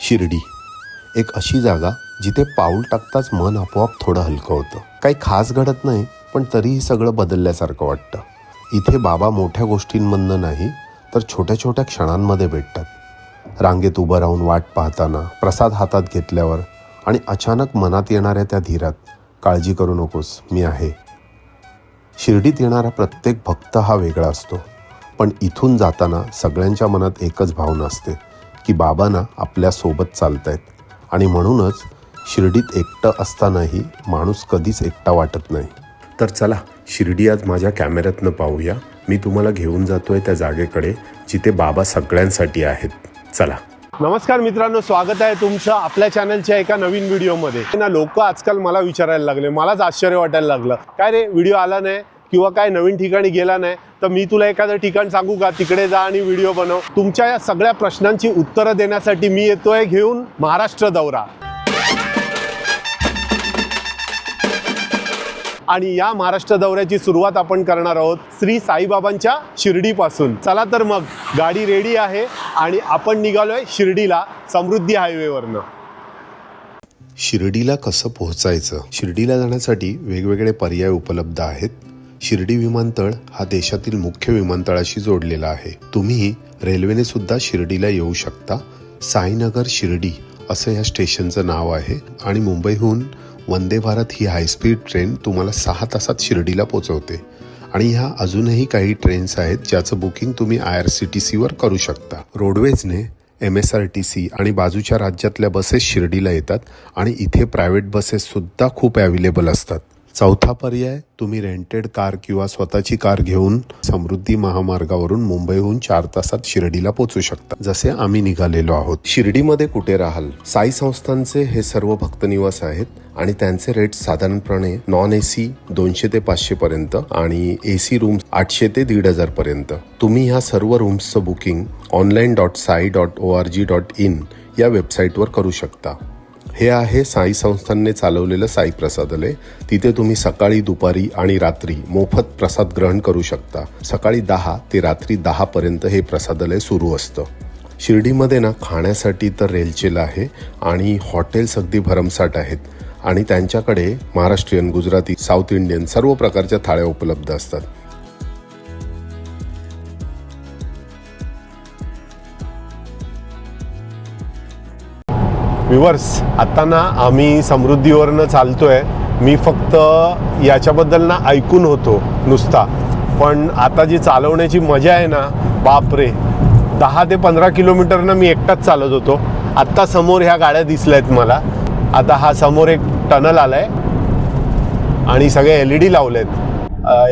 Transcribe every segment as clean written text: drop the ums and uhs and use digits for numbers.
शिर्डी एक अशी जागा जिथे पाऊल टाकताच मन आपोआप थोडं हलकं होतं. काही खास घडत नाही, पण तरीही सगळं बदलल्यासारखं वाटतं. इथे बाबा मोठ्या गोष्टींमधनं नाही तर छोट्या छोट्या क्षणांमध्ये भेटतात. रांगेत उभं राहून वाट पाहताना, प्रसाद हातात घेतल्यावर आणि अचानक मनात येणाऱ्या त्या धीरात, काळजी करू नकोस मी आहे. शिर्डीत येणारा प्रत्येक भक्त हा वेगळा असतो, पण इथून जाताना सगळ्यांच्या मनात एकच भावना असते की बाबांना आपल्यासोबत चालतायत. आणि म्हणूनच शिर्डीत एकटं असतानाही माणूस कधीच एकटा वाटत नाही. तर चला शिर्डी आज माझ्या कॅमेऱ्यातनं पाहूया. मी तुम्हाला घेऊन जातोय त्या जागेकडे जिथे बाबा सगळ्यांसाठी आहेत. चला. नमस्कार मित्रांनो, स्वागत आहे तुमचं आपल्या चॅनलच्या एका नवीन व्हिडिओमध्ये. ना लोक आजकाल मला विचारायला लागले, मलाच आश्चर्य वाटायला लागलं, काय रे व्हिडिओ आला नाही किंवा काय नवीन ठिकाणी गेला नाही तर मी तुला एखादं ठिकाण सांगू का, तिकडे जा आणि व्हिडिओ बनव. तुमच्या या सगळ्या प्रश्नांची उत्तरं देण्यासाठी मी येतोय घेऊन महाराष्ट्र दौरा. आणि या महाराष्ट्र दौऱ्याची सुरुवात आपण करणार आहोत श्री साईबाबांच्या शिर्डीपासून. चला तर मग, गाडी रेडी आहे आणि आपण निघालोय शिर्डीला, समृद्धी हायवेवरनं. शिर्डीला कसं पोहोचायचं? शिर्डीला जाण्यासाठी वेगवेगळे पर्याय उपलब्ध आहेत. शिर्डी विमानतळ हा देशातील मुख्य विमानतळाशी जोडलेला आहे. तुम्ही रेल्वेने सुद्धा शिर्डीला येऊ शकता. साईनगर शिर्डी असं या स्टेशनचं नाव आहे. आणि मुंबईहून वंदे भारत ही हायस्पीड ट्रेन तुम्हाला 6 तासात शिर्डीला पोहोचवते. आणि ह्या अजूनही काही ट्रेन्स आहेत ज्याचं बुकिंग तुम्ही IRCTCवर करू शकता. रोडवेजने MSRTC आणि बाजूच्या राज्यातल्या बसेस शिर्डीला येतात आणि इथे प्रायव्हेट बसेस सुद्धा खूप अवेलेबल असतात. चौथा पर्याय, तुम्ही रेंटेड कार किंवा स्वतःची कार घेऊन समृद्धी महामार्गावरून मुंबईहून 4 तासात शिर्डीला पोहोचू शकता, जसे आम्ही निघालेलो आहोत. शिर्डीमध्ये कुठे राहाल? साई संस्थांचे हे सर्व भक्तनिवास आहेत आणि त्यांचे रेट साधारणपणे नॉन AC 200 ते 500 पर्यंत आणि AC रूम्स 800 ते 1500 पर्यंत. तुम्ही ह्या सर्व रूम्सचं बुकिंग online.sai.org.in या वेबसाईटवर करू शकता. हे आहे साई संस्थांनी चालवलेलं साई प्रसादालय. तिथे तुम्ही सकाळी, दुपारी आणि रात्री मोफत प्रसाद ग्रहण करू शकता. सकाळी 10 ते रात्री 10 पर्यंत हे प्रसादालय सुरू असतं. शिर्डीमध्ये ना खाण्यासाठी तर रेलचेल आहे आणि हॉटेल्स अगदी भरमसाठ आहेत आणि त्यांच्याकडे महाराष्ट्रीयन, गुजराती, साऊथ इंडियन सर्व प्रकारच्या थाळ्या उपलब्ध असतात. व्ह्यूअर्स, आता ना आम्ही समृद्धीवरनं चालतोय. मी फक्त याच्याबद्दल ना ऐकून होतो नुसता, पण आता जी चालवण्याची मजा आहे ना, बापरे. 10 ते 15 किलोमीटरनं मी एकटाच चालत होतो. आत्ता समोर ह्या गाड्या दिसल्यात मला. आता हा समोर एक टनल आलाय आणि सगळे LED लावलेत.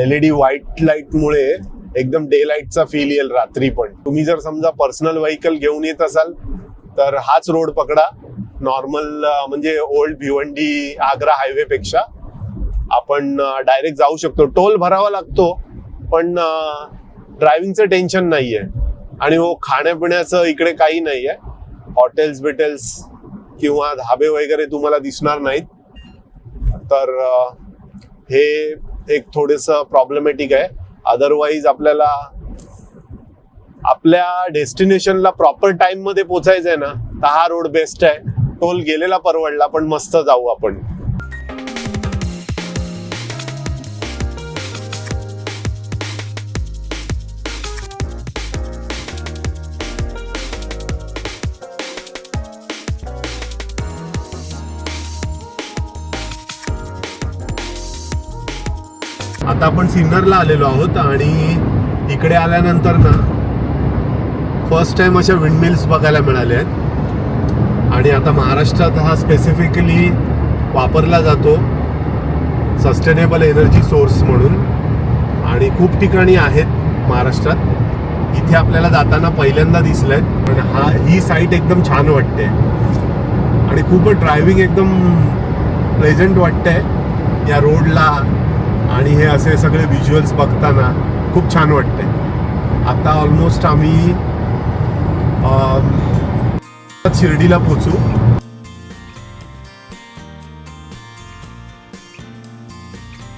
LED व्हाईट लाईटमुळे एकदम डे लाईटचा फील येईल रात्री पण. तुम्ही जर समजा पर्सनल व्हेकल घेऊन येत असाल तर हाच रोड पकडा. नॉर्मल म्हणजे ओल्ड भिवंडी आग्रा हायवे पेक्षा आपण डायरेक्ट जाऊ शकतो. टोल भरावा लागतो पण ड्रायव्हिंगचं टेन्शन नाहीये. आणि हो, खाण्यापिण्याचं इकडे काही नाहीये. हॉटेल्स बिटेल्स किंवा धाबे वगैरे तुम्हाला दिसणार नाहीत. तर हे एक थोडंसं प्रॉब्लेमॅटिक आहे. अदरवाईज आपल्याला आपल्या डेस्टिनेशनला प्रॉपर टाइम मध्ये पोचायचंय ना, तर हा रोड बेस्ट आहे. टोल गेलेला परवडला, पण मस्त जाऊ आपण. आता आपण सिन्नरला आलेलो आहोत आणि इकडे आल्यानंतर ना फर्स्ट टाइम अशा विंडमिल्स बघायला मिळाल्या आहेत. आणि आता महाराष्ट्रात हा स्पेसिफिकली वापरला जातो सस्टेनेबल एनर्जी सोर्स म्हणून. आणि खूप ठिकाणी आहेत महाराष्ट्रात. इथे आपल्याला जाताना पहिल्यांदा दिसलंय. पण ही साईट एकदम छान वाटते आणि खूपच ड्रायव्हिंग एकदम प्लेझंट वाटतंय या रोडला. आणि हे असे सगळे व्हिज्युअल्स बघताना खूप छान वाटतंय. आता ऑलमोस्ट आम्ही शिर्डीला पोहोचू.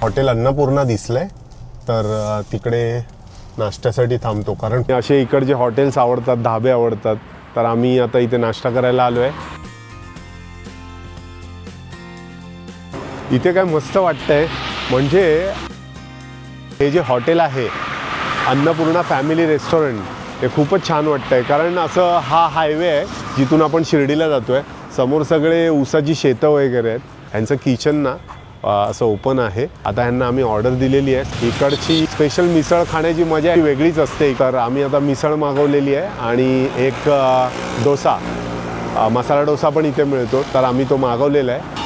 हॉटेल अन्नपूर्णा दिसलंय, तर तिकडे नाश्त्यासाठी थांबतो. कारण असे इकडचे हॉटेल्स आवडतात, धाबे आवडतात. तर आम्ही आता इथे नाश्ता करायला आलो आहे. इथे काय मस्त वाटतंय म्हणजे हे जे हॉटेल आहे अन्नपूर्णा फॅमिली रेस्टॉरंट हे खूपच छान वाटतंय. कारण असं हा हायवे आहे जिथून आपण शिर्डीला जातो आहे. समोर सगळे ऊसाची शेतं वगैरे आहेत. ह्यांचं किचन ना असं ओपन आहे. आता ह्यांना आम्ही ऑर्डर दिलेली आहे. इकडची स्पेशल मिसळ खाण्याची मजा वेगळीच असते. तर आम्ही आता मिसळ मागवलेली आहे आणि एक डोसा, मसाला डोसा पण इथे मिळतो, तर आम्ही तो मागवलेला आहे.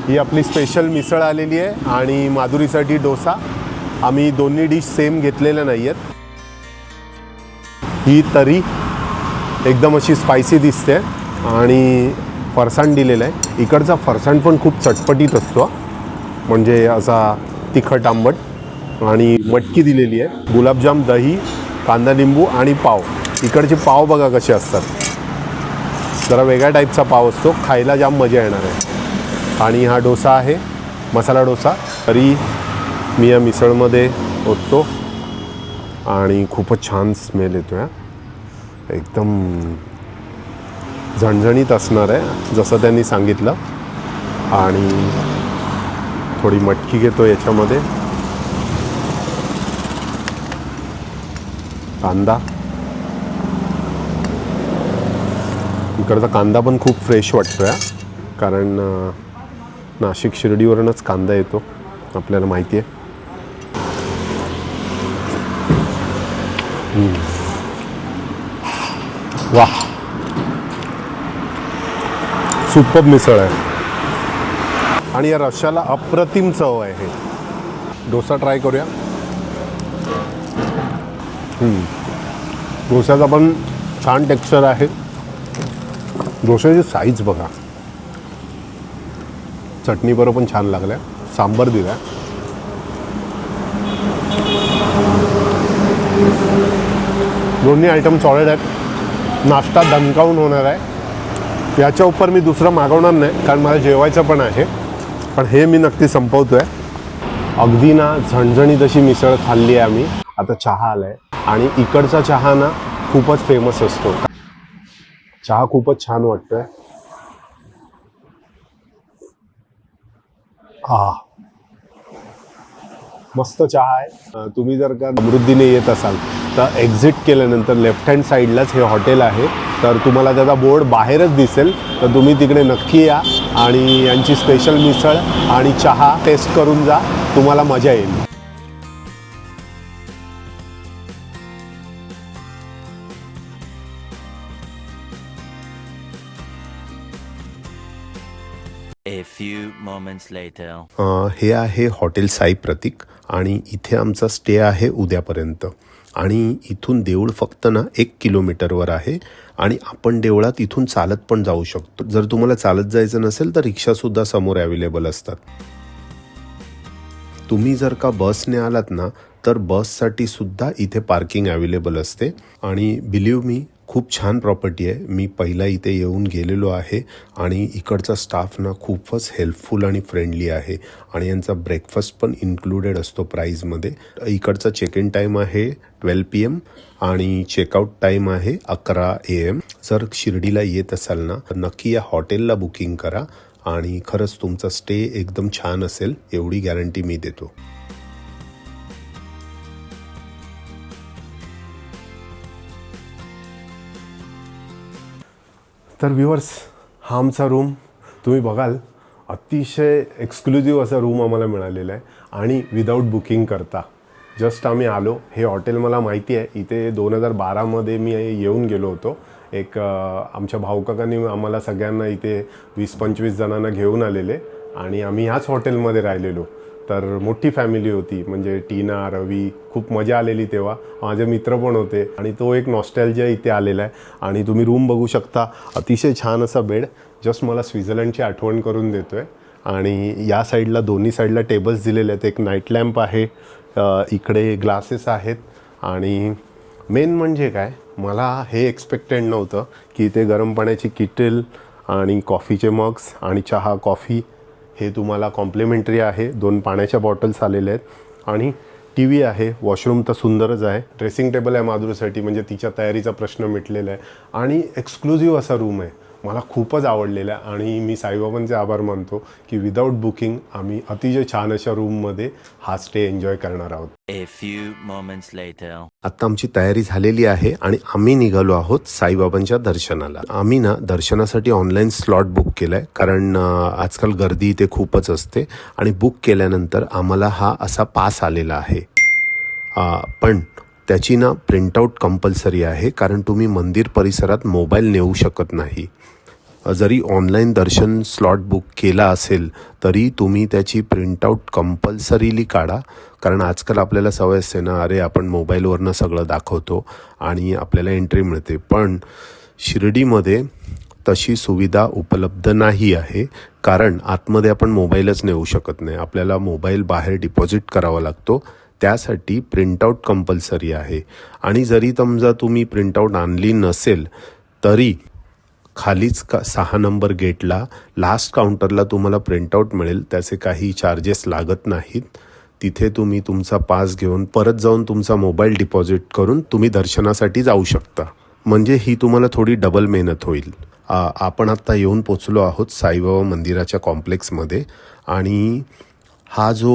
ही आपली स्पेशल मिसळ आलेली आहे आणि माधुरीसाठी डोसा. आम्ही दोन्ही डिश सेम घेतलेल्या नाही आहेत. ही तरी एकदम अशी स्पायसी दिसते आणि फरसाण दिलेलं आहे. इकडचा फरसाण पण खूप चटपटीत असतो, म्हणजे असा तिखट आंबट. आणि मटकी दिलेली आहे, गुलाबजाम, दही, कांदा लिंबू आणि पाव. इकडचे पाव बघा कसे असतात, जरा वेगळ्या टाईपचा पाव असतो, खायला जाम मजा येणार आहे. आणि हा डोसा आहे, मसाला डोसा. तरी मी या मिसळमध्ये ओततो आणि खूपच छान स्मेल येतो आहे. एकदम झणझणीत असणार आहे जसं त्यांनी सांगितलं. आणि थोडी मटकी घेतो याच्यामध्ये, कांदा. इकडचा कांदा पण खूप फ्रेश वाटतो आहे, कारण नाशिक शिर्डीवरूनच कांदा येतो, आपल्याला माहिती आहे. वाह, सुपर मिसळ आहे. आणि या रश्श्याला अप्रतिम चव आहे. हे डोसा ट्राय करूया. डोस्याचा पण छान टेक्स्चर आहे. डोस्याची साईज बघा. चटणी बरोबर पण छान लागल्या. सांबर दिला. दोन्ही आयटम सॉलिड आहेत. नाश्ता दणकावून होणार आहे. याच्या उपर मी दुसरं मागवणार नाही, कारण मला जेवायचं पण आहे. पण हे मी नक्की संपवतोय. अगदी ना झणझणीत अशी मिसळ खाल्ली आहे आम्ही. आता चहा आलाय आणि इकडचा चहा ना खूपच फेमस असतो. चहा खूपच छान वाटतोय. मस्त चहा आहे. तुम्ही जर का समृद्धीने येत असाल तर एक्झिट केल्यानंतर लेफ्ट हँड साईडलाच हे हॉटेल आहे. तर तुम्हाला त्याचा बोर्ड बाहेरच दिसेल, तर तुम्ही तिकडे नक्की या आणि यांची स्पेशल मिसळ आणि चहा टेस्ट करून जा, तुम्हाला मजा येईल. A few moments later. हे आहे हॉटेल साई प्रतीक आणि इथे आमचा स्टे आहे उद्यापर्यंत. आणि इथून देऊळ फक्त ना 1 किलोमीटरवर आहे आणि आपण देवळात इथून चालत पण जाऊ शकतो. जर तुम्हाला चालत जायचं नसेल तर रिक्षासुद्धा समोर अवेलेबल असतात. तुम्ही जर का बसने आलात ना तर बससाठी सुद्धा इथे पार्किंग अवेलेबल असते. आणि बिलीव्ह मी, खूप छान प्रॉपर्टी आहे. मी पहिला इथे येऊन गेलेलो आहे आणि इकडचा स्टाफ ना खूपच हेल्पफुल आणि फ्रेंडली आहे. आणि यांचा ब्रेकफास्ट पण इन्क्लुडेड असतो प्राईजमध्ये. इकडचा चेक इन टाईम आहे 12 PM आणि चेकआउट टाईम आहे 11 AM. जर शिर्डीला येत असाल ना तर नक्की या हॉटेलला बुकिंग करा आणि खरंच तुमचा स्टे एकदम छान असेल, एवढी गॅरंटी मी देतो. तर व्ह्युअर्स, हा आमचा रूम तुम्ही बघाल, अतिशय एक्सक्लुझिव्ह असा रूम आम्हाला मिळालेला आहे आणि विदाऊट बुकिंग करता. जस्ट आम्ही आलो. हे हॉटेल मला माहिती आहे, इथे 2012मध्ये मी येऊन गेलो होतो. एक आमच्या भाऊकाकांनी आम्हाला सगळ्यांना इथे 20-25 जणांना घेऊन आलेले आणि आम्ही ह्याच हॉटेलमध्ये राहिलेलो. तर मोठी फॅमिली होती, म्हणजे टीना, रवी, खूप मजा आलेली तेव्हा. माझे मित्र पण होते आणि तो एक नॉस्टॅल्जिया इथे आलेला आहे. आणि तुम्ही रूम बघू शकता, अतिशय छान असा बेड, जस्ट मला स्वित्झर्लंडची आठवण करून देतो आहे. आणि या साईडला, दोन्ही साईडला टेबल्स दिलेले आहेत. एक नाईट लॅम्प आहे, इकडे ग्लासेस आहेत. आणि मेन म्हणजे काय, मला हे एक्सपेक्टेड नव्हतं की इथे गरम पाण्याची किटल आणि कॉफीचे मग्स आणि चहा, कॉफी हे तुम्हाला कॉम्प्लिमेंटरी आहे. 2 पाण्याच्या बॉटल्स आलेल्या आहेत आणि टी व्ही आहे, वॉशरूम तर सुंदरच आहे, ड्रेसिंग टेबल आहे माधुरीसाठी, म्हणजे तिच्या तयारीचा प्रश्न मिटलेला आहे आणि एक्सक्लुझिव्ह असा रूम आहे. मला खूपच आवडलेला आहे आणि मी साईबाबांचे आभार मानतो की विदाऊट बुकिंग आम्ही अतिशय छान अशा रूममध्ये हा स्टे एन्जॉय करणार आहोत. A few moments later. आता आमची तयारी झालेली आहे आणि आम्ही निघालो आहोत साईबाबांच्या दर्शनाला. आम्ही ना दर्शनासाठी ऑनलाईन स्लॉट बुक केलाय, कारण आजकाल गर्दी इथे खूपच असते आणि बुक केल्यानंतर आम्हाला हा असा पास आलेला आहे. पण त्याची ना प्रिंटआउट कंपल्सरी आहे, कारण तुम्ही मंदिर परिसरात मोबाईल नेऊ शकत नाही. जरी ऑनलाईन दर्शन स्लॉट बुक केला असेल तरी तुम्ही त्याची प्रिंटआउट कंपल्सरीली काढा, कारण आजकाल आपल्याला सवय असते ना, अरे आपण मोबाईलवरनं सगळं दाखवतो आणि आपल्याला एंट्री मिळते. पण शिर्डीमध्ये तशी सुविधा उपलब्ध नाही आहे, कारण आतमध्ये आपण मोबाईलच नेऊ शकत नाही. आपल्याला मोबाईल बाहेर डिपॉझिट करावा लागतो, त्यासाठी प्रिंटआउट कंपल्सरी आहे. आणि जरी समजा तुम्ही प्रिंटआउट आणली नसेल तरी खालीच 6 नंबर गेटला लास्ट काउंटरला तुम्हाला प्रिंटआउट मिळेल. त्याचे काही चार्जेस लागत नाहीत. तिथे तुम्ही तुमचा पास घेऊन परत जाऊन तुमचा मोबाईल डिपॉझिट करून तुम्ही दर्शनासाठी जाऊ शकता. म्हणजे ही तुम्हाला थोडी डबल मेहनत होईल. आपण आत्ता येऊन पोचलो आहोत साईबाबा मंदिराच्या कॉम्प्लेक्समध्ये आणि हा जो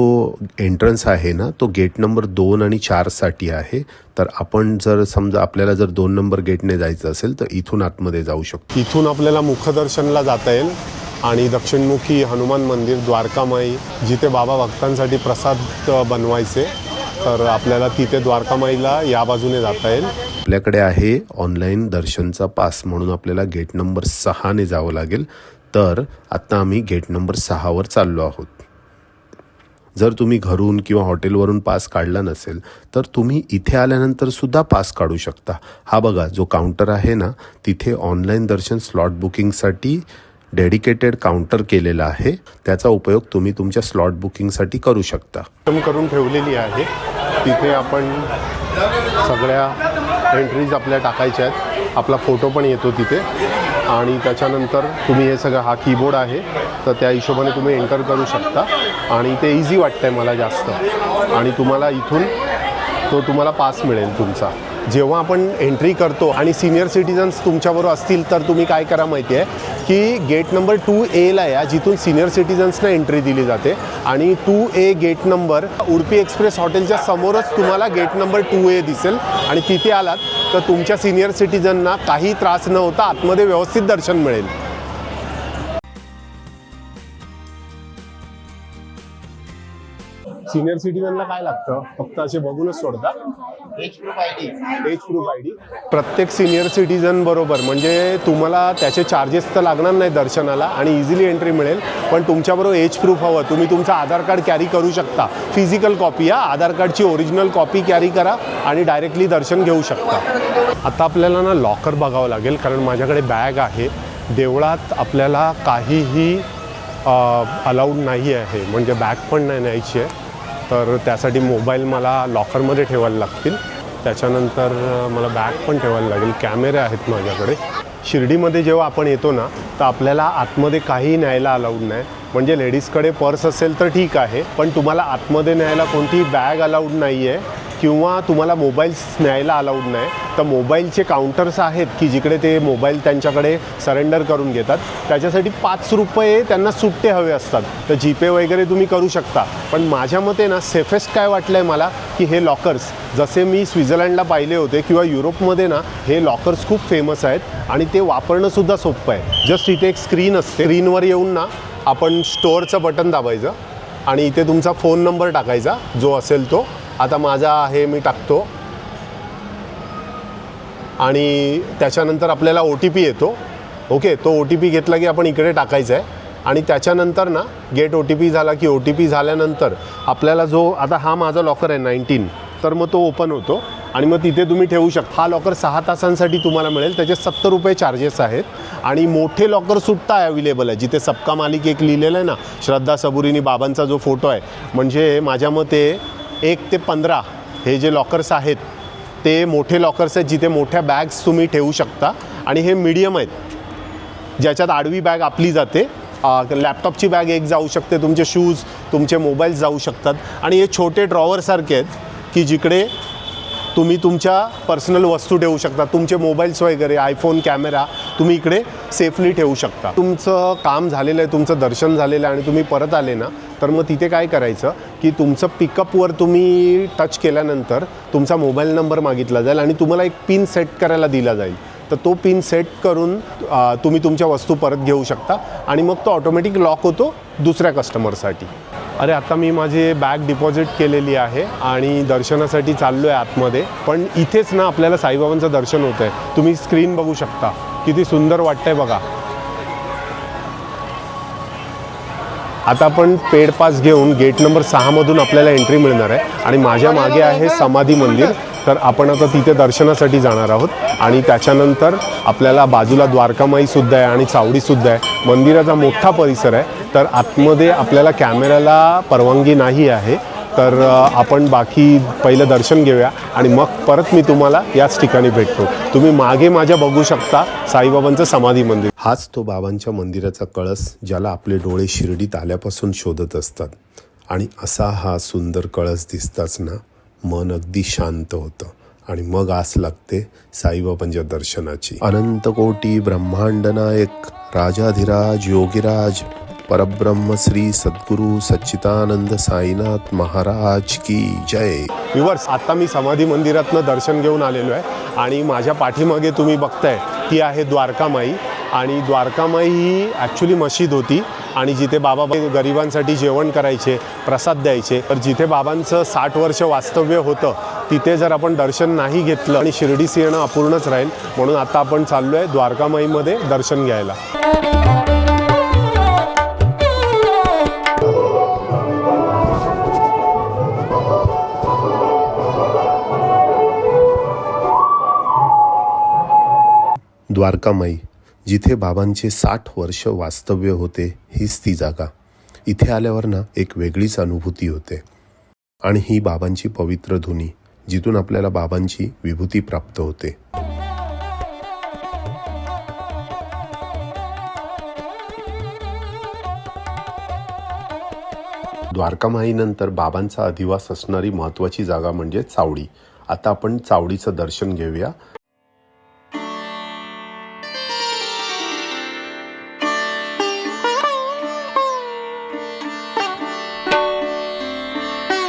एंट्रन्स आहे ना तो गेट नंबर 2 आणि 4 साठी आहे. तर आपण जर समजा आपल्याला जर 2 नंबर गेटने जायचं असेल तर इथून आतमध्ये जाऊ शकतो. इथून आपल्याला मुखदर्शनला जाता येईल आणि दक्षिणमुखी हनुमान मंदिर, द्वारकामाई, जिथे बाबा भक्तांसाठी प्रसाद बनवायचे, तर आपल्याला तिथे द्वारकामाईला या बाजूने जाता येईल. आपल्याकडे आहे ऑनलाईन दर्शनचा पास, म्हणून आपल्याला गेट नंबर 6 ने जावं लागेल. तर आत्ता आम्ही गेट नंबर 6 वर चाललो आहोत. जर तुम्ही घरून किंवा हॉटेलवरून पास काढला नसेल तर तुम्ही इथे आल्यानंतर सुद्धा पास काढू शकता. हा बघा जो काउंटर आहे ना, तिथे ऑनलाईन दर्शन स्लॉट बुकिंगसाठी डेडिकेटेड काउंटर केलेला आहे. त्याचा उपयोग तुम्ही तुमच्या स्लॉट बुकिंगसाठी करू शकता. करून ठेवलेली आहे. तिथे आपण सगळ्या एंट्रीज आपल्या टाकायच्या आहेत. आपला फोटो पण येतो तिथे आणि त्याच्यानंतर तुम्ही हे सगळं, हा कीबोर्ड आहे तर त्या हिशोबाने तुम्ही एंटर करू शकता आणि ते इझी वाटतं आहे मला जास्त. आणि तुम्हाला इथून तुम्हाला पास मिळेल तुमचा. जेव्हा आपण एंट्री करतो आणि सिनियर सिटीजन्स तुमच्याबरोबर असतील तर तुम्ही काय करा माहिती आहे की गेट नंबर 2A या, जिथून सिनियर सिटीजन्सना एंट्री दिली जाते. आणि 2A gate number Udupi express हॉटेलच्या समोरच तुम्हाला गेट नंबर 2A दिसेल आणि तिथे आलात तर तुमच्या सिनियर सिटीजनना काही त्रास न होता आतमध्ये व्यवस्थित दर्शन मिळेल. सिनियर सिटीजनला काय लागतं, फक्त असे बघूनच सोडता एज प्रूफ आय डी. प्रत्येक सिनियर सिटीजन बरोबर, म्हणजे तुम्हाला त्याचे चार्जेस तर लागणार नाही दर्शनाला आणि इझिली एंट्री मिळेल. पण तुमच्याबरोबर एज प्रूफ हवं, तुम्ही तुमचं आधार कार्ड कॅरी करू शकता. फिजिकल कॉपी, आधार कार्डची ओरिजिनल कॉपी कॅरी करा आणि डायरेक्टली दर्शन घेऊ शकता. आता आपल्याला ना लॉकर बघावं लागेल, कारण माझ्याकडे बॅग आहे. देवळात आपल्याला काहीही अलाउड नाही आहे, म्हणजे बॅग पण नाही न्यायची आहे. तर त्यासाठी मोबाईल मला लॉकरमध्ये ठेवायला लागतील. त्याच्यानंतर मला बॅग पण ठेवायला लागेल. कॅमेरे आहेत माझ्याकडे. शिर्डीमध्ये जेव्हा आपण येतो ना तर आपल्याला आतमध्ये काही न्यायला अलाउड नाही. म्हणजे लेडीजकडे पर्स असेल तर ठीक आहे, पण तुम्हाला आतमध्ये न्यायला कोणतीही बॅग अलाउड नाही आहे किंवा तुम्हाला मोबाईल्स न्यायला अलाउड नाही. तर मोबाईलचे काउंटर्स आहेत की जिकडे ते मोबाईल त्यांच्याकडे सरेंडर करून घेतात. त्याच्यासाठी 5 रुपये त्यांना सुट्टे हवे असतात. तर जीपे वगैरे तुम्ही करू शकता. पण माझ्या मते ना सेफेस्ट काय वाटलं आहे मला की हे लॉकर्स, जसे मी स्वित्झर्लंडला पाहिले होते किंवा युरोपमध्ये ना हे लॉकर्स खूप फेमस आहेत आणि ते वापरणंसुद्धा सोपं आहे. जस्ट इथे एक स्क्रीन असते. स्क्रीनवर येऊन ना आपण स्टोअरचं बटन दाबायचं आणि इथे तुमचा फोन नंबर टाकायचा जो असेल तो. आता माझा आहे, मी टाकतो आणि त्याच्यानंतर आपल्याला OTP येतो. ओके, तो OTP घेतला की आपण इकडे टाकायचा आहे आणि त्याच्यानंतर ना गेट OTP झाला की OTP झाल्यानंतर आपल्याला जो, आता हा माझा लॉकर आहे 19, तर मग तो ओपन होतो आणि मग तिथे तुम्ही ठेवू शकता. हा लॉकर 6 तासांसाठी तुम्हाला मिळेल. त्याचे 70 रुपये चार्जेस आहेत. आणि मोठे लॉकरसुद्धा अवेलेबल आहे, जिथे सबका मालिक एक लिहिलेलं आहे ना, श्रद्धा सबुरीनी बाबांचा जो फोटो आहे. म्हणजे माझ्या मते 1 ते 15 हे जे लॉकर्स आहेत ते मोठे लॉकर्स आहेत, जिथे मोठ्या बॅग्स तुम्ही ठेवू शकता. आणि हे मीडियम आहेत, ज्याच्यात आडवी बॅग आपली जाते. लॅपटॉपची बॅग एक जाऊ शकते, तुमचे शूज, तुमचे मोबाईल्स जाऊ शकतात. आणि हे छोटे ड्रॉवरसारखे आहेत की जिकडे तुम्ही तुमच्या पर्सनल वस्तू ठेवू शकता, तुमचे मोबाईल्स वगैरे, आयफोन कॅमेरा तुम्ही इकडे सेफली ठेवू शकता. तुमचं काम झालेलं आहे, तुमचं दर्शन झालेलं आहे आणि तुम्ही परत आले ना, तर मग तिथे काय करायचं की तुमचं पिकअपवर तुम्ही टच केल्यानंतर तुमचा मोबाईल नंबर मागितला जाईल आणि तुम्हाला एक पिन सेट करायला दिला जाईल. तर तो पिन सेट करून तुम्ही तुमच्या वस्तू परत घेऊ शकता आणि मग तो ऑटोमॅटिक लॉक होतो दुसऱ्या कस्टमरसाठी. अरे आता मी माझी बॅग डिपॉझिट केलेली आहे आणि दर्शनासाठी चाललो आहे आतमध्ये. पण इथेच ना आपल्याला साईबाबांचं दर्शन होतं आहे. तुम्ही स्क्रीन बघू शकता, किती सुंदर वाटतंय बघा. आता आपण पेड पास घेऊन गेट नंबर 6मधून आपल्याला एंट्री मिळणार आहे आणि माझ्या मागे आहे समाधी मंदिर. तर आपण आता तिथे दर्शनासाठी जाणार आहोत आणि त्याच्यानंतर आपल्याला बाजूला द्वारकामाईसुद्धा आहे आणि चावडीसुद्धा आहे. मंदिराचा मोठा परिसर आहे. तर आतमध्ये आपल्याला कॅमेऱ्याला परवानगी नाही आहे. तर आपण बाकी पहिलं दर्शन घेऊया आणि मग परत मी तुम्हाला याच ठिकाणी भेटतो. तुम्ही मागे माझ्या बघू शकता साईबाबांचं समाधी मंदिर. हाच तो बाबांच्या मंदिराचा कळस ज्याला आपले डोळे शिर्डीत आल्यापासून शोधत असतात. आणि असा हा सुंदर कळस दिसताच ना मन अगदी शांत होतं आणि मग आस लागते साईबाबांच्या दर्शनाची. अनंत कोटी ब्रह्मांड नायक राजाधिराज योगीराज परब्रह्म श्री सद्गुरू सच्चिदानंद साईनाथ महाराज की जय. व्ह्यूअर्स, आता मी समाधी मंदिरातनं दर्शन घेऊन आलेलो आहे आणि माझ्या पाठीमागे तुम्ही बघताय ती आहे द्वारकामाई. आणि द्वारकामाई ही ॲक्च्युली मशीद होती आणि जिथे बाबा गरिबांसाठी जेवण करायचे, प्रसाद द्यायचे. तर जिथे बाबांचं 60 वर्ष वास्तव्य होतं तिथे जर आपण दर्शन नाही घेतलं आणि शिर्डीस येणं अपूर्णच राहील. म्हणून आता आपण चाललो आहे द्वारकामाईमध्ये दर्शन घ्यायला. द्वारकामाई, जिथे बाबांचे 60 वर्ष वास्तव्य होते, हीच ती जागा. इथे आल्यावर ना एक वेगळीच अनुभूती होते. आणि ही बाबांची पवित्र धुनी, जिथून आपल्याला बाबांची विभूती प्राप्त होते. द्वारकामाईनंतर बाबांचा अधिवास असणारी महत्त्वाची जागा म्हणजे चावडी. आता आपण चावडीचं दर्शन घेऊया.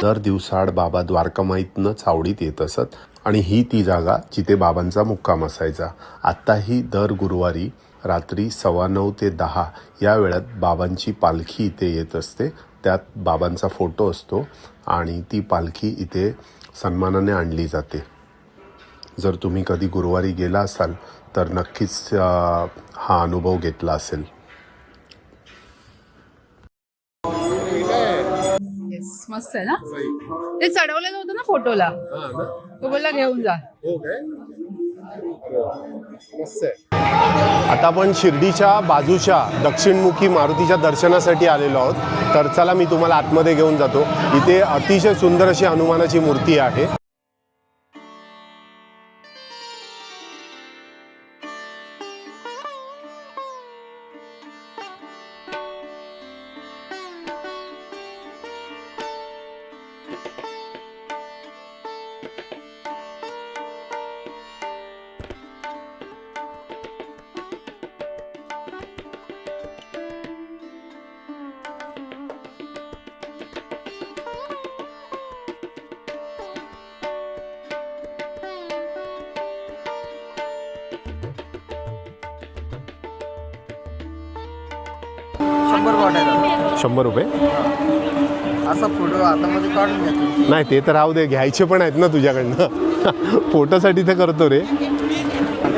दर दिवसाआड बाबा द्वारकामाईतनं चावडीत येत असत आणि ही ती जागा जिथे बाबांचा मुक्काम असायचा. आत्ताही दर गुरुवारी रात्री 9:15 ते 10 या वेळात बाबांची पालखी इथे येत असते. त्यात बाबांचा फोटो असतो आणि ती पालखी इथे सन्मानाने आणली जाते. जर तुम्ही कधी गुरुवारी गेला असाल तर नक्कीच हा अनुभव घेतला असेल. मस्त आहे ना. ते चढवलेलं होतं ना फोटोला, तो बोलला घेऊन जा. आता आपण शिर्डीच्या बाजूच्या दक्षिणमुखी मारुतीच्या दर्शनासाठी आलेलो आहोत. तर चला मी तुम्हाला आतमध्ये घेऊन जातो. इथे अतिशय सुंदर अशी हनुमानाची मूर्ती आहे. ₹100 असा फोटो हातामध्ये काढून घेतो. नाही ते तर राहू दे, घ्यायचे पण आहेत ना तुझ्याकडनं. फोटोसाठी ते करतो रे.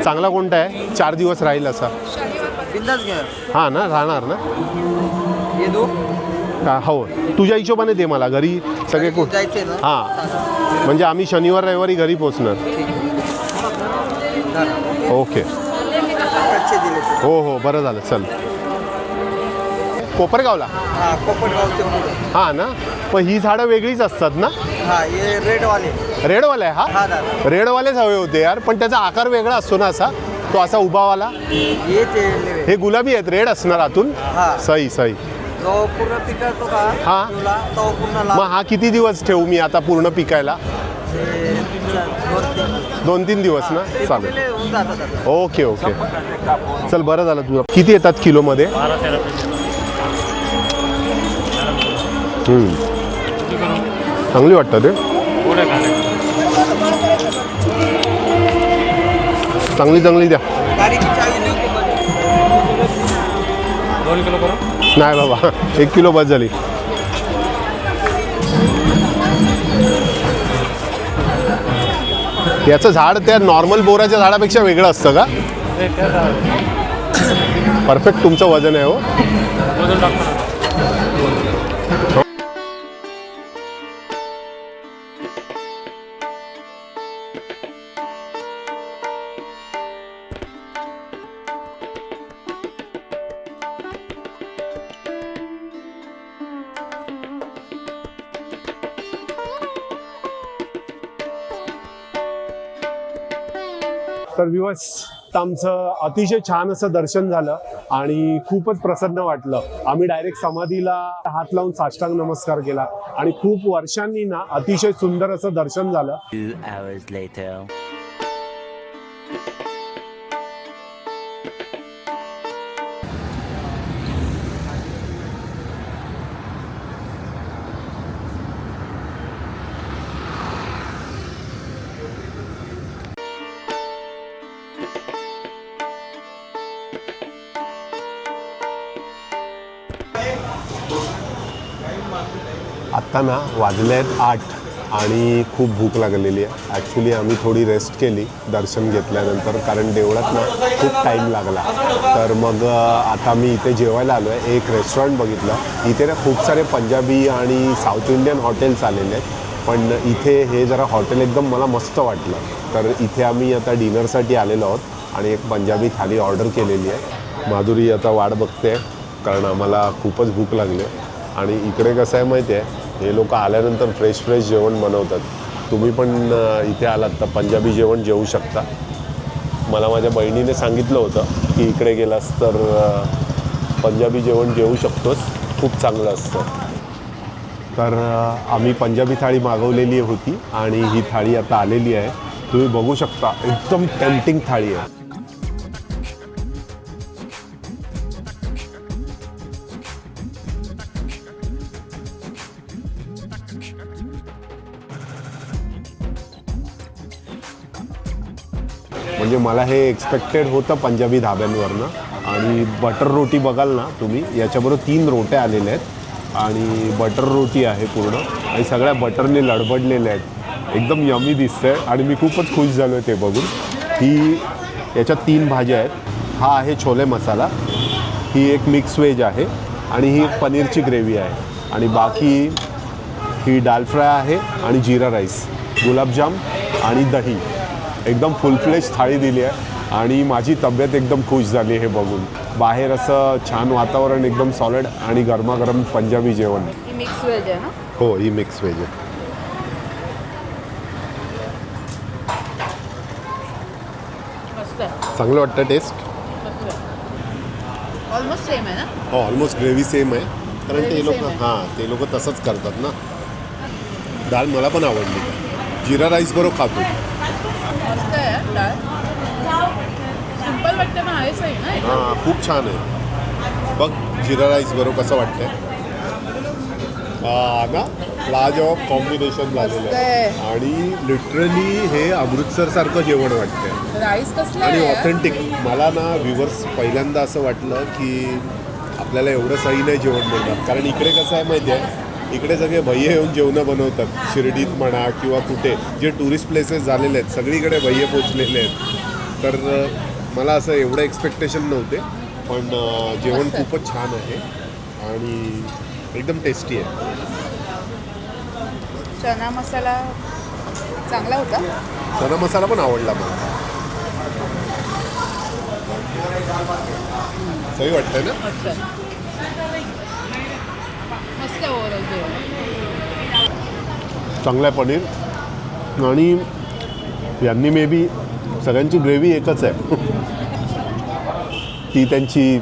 चांगला कोणता आहे? 4 दिवस राहील असा. बिंदास घ्या. हां ना, राहणार ना. हे दो का हो, तुझ्या हिशोबाने दे मला. घरी सगळे कोण जायचे ना. हां, म्हणजे आम्ही शनिवार रविवारी घरी पोचणार. ओके, कच्चे दिले. हो हो, बरं झालं. चल, कोपरगावला. हा, कोपरगावचे मुलं. हां ना. पण ही झाडं वेगळीच असतात ना. हा, हे रेडवाले. रेडवाले आहे हा हा. दादा, रेडवालेच हवे होते यार, पण त्याचा आकार वेगळा असतो ना असा. तो असा उभावाला. हे ते हे गुलाबी आहेत, रेड असणार आतून. हा. सही सही. जो पूर्ण पिकतो का हा. तुला तो पूर्ण मग हा किती दिवस ठेवू मी आता पूर्ण पिकायला? 2-3 दिवस ना चालेल. होऊन जातात आता. ओके ओके चल बरं झालं तुझं. किती येतात किलोमध्ये? चांगली वाटतं ते. चांगली द्या. नाही बाबा 1 किलो बस झाली. याचं झाड त्या नॉर्मल बोराच्या झाडापेक्षा वेगळं असतं का? परफेक्ट तुमचं वजन आहे हो. तर विवस आमचं अतिशय छान असं दर्शन झालं आणि खूपच प्रसन्न वाटलं. आम्ही डायरेक्ट समाधीला हात लावून साष्टांग नमस्कार केला आणि खूप वर्षांनी ना अतिशय सुंदर असं दर्शन झालं. 2 hours later. आत्ता ना वाजले आहेत 8 आणि खूप भूक लागलेली आहे. ॲक्च्युली आम्ही थोडी रेस्ट केली दर्शन घेतल्यानंतर, कारण देवळात ना खूप टाईम लागला. तर मग आता मी इथे जेवायला आलो आहे. एक रेस्टॉरंट बघितलं. इथे ना खूप सारे पंजाबी आणि साऊथ इंडियन हॉटेल्स आलेले आहेत, पण इथे हे जरा हॉटेल एकदम मला मस्त वाटलं. तर इथे आम्ही आता डिनरसाठी आलेलो आहोत आणि एक पंजाबी थाली ऑर्डर केलेली आहे. माधुरी आता वाट बघते कारण आम्हाला खूपच भूक लागली आहे. आणि इकडे कसं आहे माहिती आहे, हे लोक आल्यानंतर फ्रेश जेवण बनवतात. तुम्ही पण इथे आलात तर पंजाबी जेवण जेवू शकता. मला माझ्या बहिणीने सांगितलं होतं की इकडे गेलास तर पंजाबी जेवण जेवू शकतोस, खूप चांगलं असतं. तर आम्ही पंजाबी थाळी मागवलेली होती आणि ही थाळी आता आलेली आहे. तुम्ही बघू शकता एकदम टेम्पटिंग थाळी आहे. म्हणजे मला हे एक्सपेक्टेड होतं पंजाबी धाब्यांवरनं. आणि बटर रोटी बघाल ना तुम्ही, याच्याबरोबर 3 रोट्या आलेल्या आहेत आणि बटर रोटी आहे पूर्ण आणि सगळ्या बटरने लडबडलेल्या आहेत. एकदम यमी दिसतंय आणि मी खूपच खुश झालो आहे ते बघून. ही याच्यात 3 भाज्या आहेत. हा आहे छोले मसाला, ही एक मिक्स व्हेज आहे आणि ही एक पनीरची ग्रेव्ही आहे आणि बाकी ही दाल फ्राय आहे आणि जीरा राईस, गुलाबजाम आणि दही. एकदम फुल फ्लेश थाळी दिली आहे आणि माझी तब्येत एकदम खुश झाली हे बघून. बाहेर असं छान वातावरण, एकदम सॉलिड आणि गरमागरम पंजाबी जेवण. ही मिक्स व्हेज आहे ना? हो, ही मिक्स व्हेज आहे. मस्त आहे. चांगलं वाटतं टेस्ट. ऑलमोस्ट सेम आहे ना? हो, ऑलमोस्ट ग्रेव्ही सेम आहे कारण ते Gravy लोक same आहे. हां ते लोक तसंच करतात ना. डाळ मला पण आवडली. जिरा राईस बरोबर खातो. मस्त आहे डाळ. सिंपल वाटते पण आहे सही ना एकदम. हां खूप छान आहे. बघ जिरा राईस बरोबर कसं वाटतंय. ना लाजवाब कॉम्बिनेशन झालेलं आहे आणि लिटरली हे अमृतसरसारखं जेवण वाटतंय राईस कसलं आणि आहे? ऑथेंटिक. मला ना व्ह्युअर्स पहिल्यांदा असं वाटलं की आपल्याला एवढं सही नाही जेवण मिळणार, कारण इकडे कसं आहे माहिती आहे, इकडे सगळे भैये येऊन जेवणं बनवतात. शिर्डीत म्हणा किंवा कुठे जे टुरिस्ट प्लेसेस झालेले आहेत सगळीकडे भैये पोचलेले आहेत. तर मला असं एवढं एक्सपेक्टेशन नव्हते, पण जेवण खूपच छान आहे आणि एकदम टेस्टी आहे. चना मसाला चांगला होता. चना मसाला पण आवडला मला. सही वाटतंय ना. मस्त आहे. मस्त आहे ओव्हरऑल जेवण. चांगलं आहे पनीर आणि यांनी मे बी सगळ्यांची ग्रेव्ही एकच आहे. ती त्यांची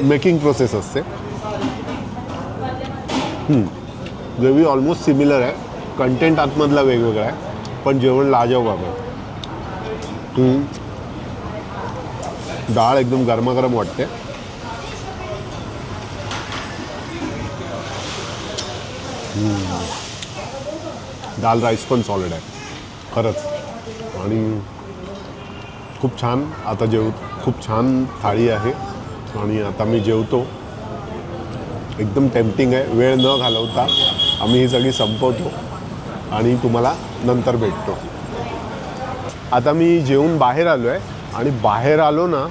मेकिंग प्रोसेस असते. ग्रेव्ही ऑलमोस्ट सिमिलर आहे, कंटेंट आतमधला वेगवेगळा आहे. पण जेवण लाजवाब आहे. डाळ एकदम गरमागरम वाटते. दाल राईस पण सॉलिड आहे खरंच. आणि खूप छान. आता खूप छान थाळी आहे आणि आता मी जेवतो. एकदम टेम्पटिंग आहे. वेळ न घालवता आम्ही ही सगळी संपवतो आणि तुम्हाला नंतर भेटतो. आता मी जेवून बाहेर आलो आहे आणि बाहेर आलो ना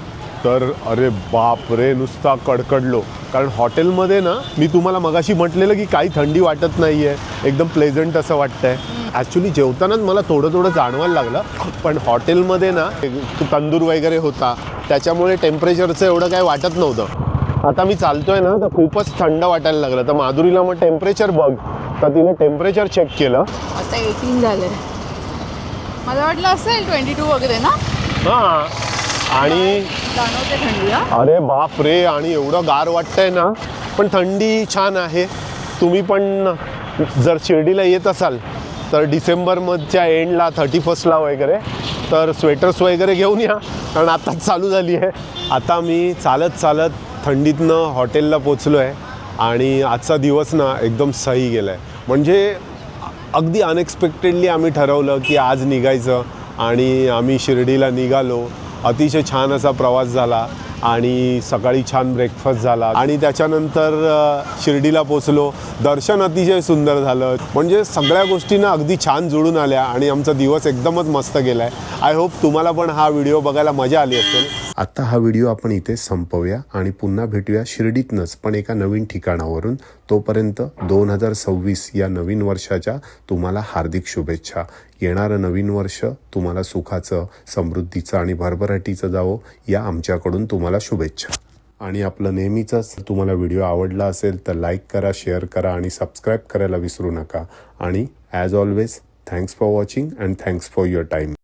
तर अरे बाप रे, नुसता कडकडलो. कारण हॉटेलमध्ये ना मी तुम्हाला मगाशी म्हटलेलं की काही थंडी वाटत नाही आहे, एकदम प्लेझंट असं वाटतंय. ॲक्च्युली जेवतानाच मला थोडं थोडं जाणवायला लागलं. पण हॉटेलमध्ये ना तंदूर वगैरे होता त्याच्यामुळे टेम्परेचरचं एवढं काही वाटत नव्हतं. आता मी चालतोय ना तर खूपच थंड वाटायला लागलं. तर माधुरीला मग टेम्परेचर बघ, तर तिने टेम्परेचर चेक केलं. आता 18 झालंय. मला वाटलं असेल 22 वगैरे ना. हां. आणि जाणवते थंडी. अरे बाप रे, आणि एवढं गार वाटतंय ना. पण थंडी छान आहे. तुम्ही पण जर शिर्डीला येत असाल तर डिसेंबरमधच्या एंडला 31ला वगैरे तर स्वेटर्स वगैरे घेऊन या, कारण आत्ताच चालू झाली आहे. आता मी चालत चालत थंडीतनं हॉटेलला पोचलो आहे आणि आजचा दिवस ना एकदम सही गेला आहे. म्हणजे अगदी अनएक्सपेक्टेडली आम्ही ठरवलं की आज निघायचं आणि आम्ही शिर्डीला निघालो. अतिशय छान असा प्रवास झाला आणि सकाळी छान ब्रेकफास्ट झाला आणि त्याच्यानंतर शिर्डीला पोचलो. दर्शन अतिशय सुंदर झालं. म्हणजे सगळ्या गोष्टींना अगदी छान जुळून आल्या आणि आमचा दिवस एकदमच मस्त गेला आहे. आय होप तुम्हाला पण हा व्हिडिओ बघायला मजा आली असेल. आता हा व्हिडिओ आपण इथे संपवूया आणि पुन्हा भेटूया शिर्डीतनंच, पण एका नवीन ठिकाणावरून. तोपर्यंत 2026 या नवीन वर्षाच्या तुम्हाला हार्दिक शुभेच्छा. येणारं नवीन वर्ष तुम्हाला सुखाचं, समृद्धीचं आणि भरभराटीचं जावो या आमच्याकडून तुम्हाला शुभेच्छा. आणि आपलं नेहमीचंच, तुम्हाला व्हिडिओ आवडला असेल तर लाईक करा, शेअर करा आणि सबस्क्राईब करायला विसरू नका. आणि as always, thanks for watching and thanks for your time.